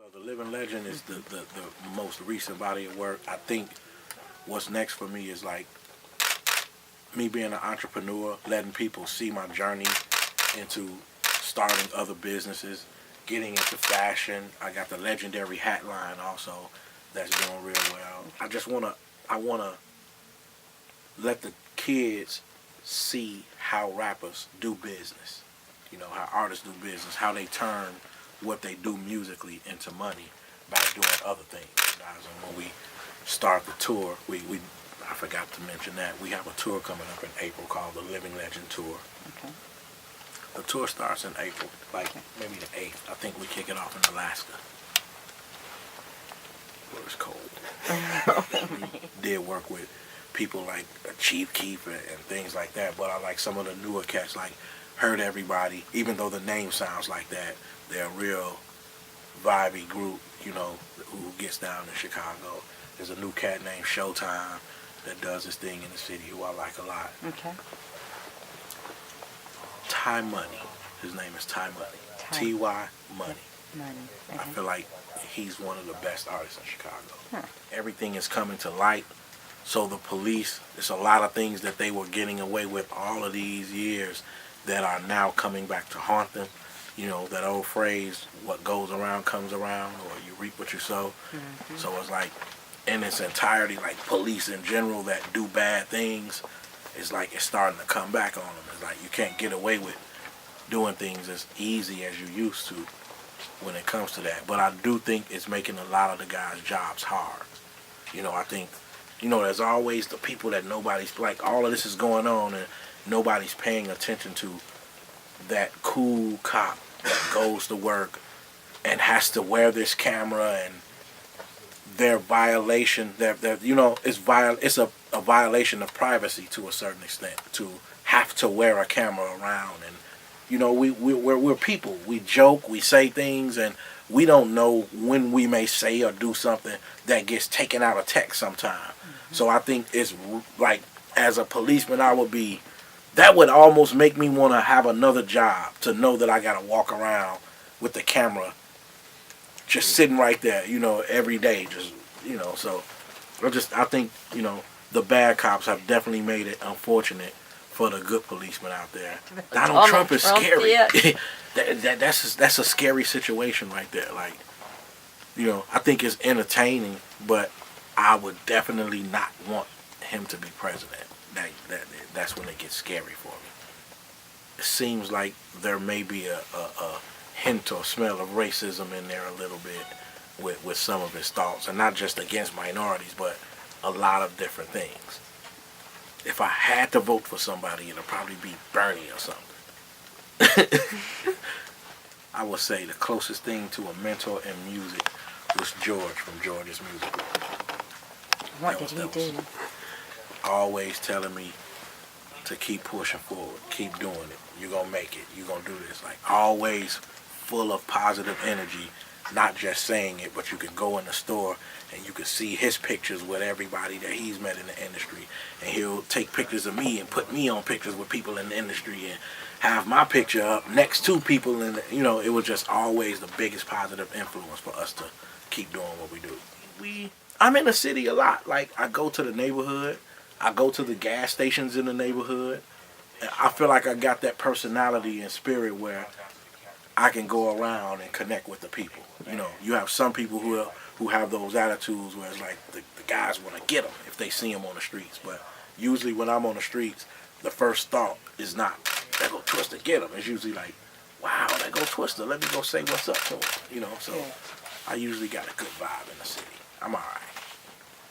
Well, The Living Legend is the most recent body of work. I think what's next for me is like me being an entrepreneur, letting people see my journey into starting other businesses, getting into fashion. I got the legendary hat line also that's doing real well. I wanna let the kids see how rappers do business. You know, how artists do business, how they turn what they do musically into money by doing other things. Guys, and when we start the tour, I forgot to mention that we have a tour coming up in April called the Living Legend Tour. Okay. The tour starts in April, maybe the 8th. I think we kick it off in Alaska, where it's cold. We did work with people like Chief Keef and things like that, but I like some of the newer cats like Hurt Everybody. Even though the name sounds like that, they're a real vibey group, you know, who gets down in Chicago. There's a new cat named Showtime that does this thing in the city who I like a lot. Okay. Ty Money. His name is Ty Money. T-Y Money. Money. I feel like he's one of the best artists in Chicago. Huh. Everything is coming to light. So the police, there's a lot of things that they were getting away with all of these years that are now coming back to haunt them. You know, that old phrase, what goes around comes around, or you reap what you sow. Mm-hmm. So it's like, in its entirety, like police in general that do bad things, it's like it's starting to come back on them. It's like you can't get away with doing things as easy as you used to when it comes to that. But I do think it's making a lot of the guys' jobs hard. You know, I think, you know, there's always the people that nobody's, like, all of this is going on and nobody's paying attention to that cool cop that goes to work and has to wear this camera, and their violation, you know, it's a violation of privacy to a certain extent to have to wear a camera around. And you know, we're people. We joke, we say things, and we don't know when we may say or do something that gets taken out of text sometime. Mm-hmm. So I think it's like, as a policeman, that would almost make me want to have another job, to know that I got to walk around with the camera just sitting right there, you know, every day, just, you know. So I think, you know, the bad cops have definitely made it unfortunate for the good policemen out there. Donald Trump is scary. Yeah. That's a scary situation right there. Like, you know, I think it's entertaining, but I would definitely not want him to be president. That's when it gets scary for me. It seems like there may be a hint or smell of racism in there a little bit with some of his thoughts, and not just against minorities, but a lot of different things. If I had to vote for somebody, it'll probably be Bernie or something. I would say the closest thing to a mentor in music was George from George's Music Group. What did he do? Always telling me to keep pushing forward, keep doing it. You're going to make it. You're going to do this. Like, always full of positive energy, not just saying it, but you can go in the store and you can see his pictures with everybody that he's met in the industry. And he'll take pictures of me and put me on pictures with people in the industry and have my picture up next to people. And, you know, it was just always the biggest positive influence for us to keep doing what we do. I'm in the city a lot. Like, I go to the neighborhood. I go to the gas stations in the neighborhood. And I feel like I got that personality and spirit where I can go around and connect with the people. You know, you have some people who have those attitudes where it's like the guys want to get them if they see them on the streets. But usually when I'm on the streets, the first thought is not, there go Twista, get them. It's usually like, wow, there go Twista, let me go say what's up to him. You know, so I usually got a good vibe in the city. I'm all right.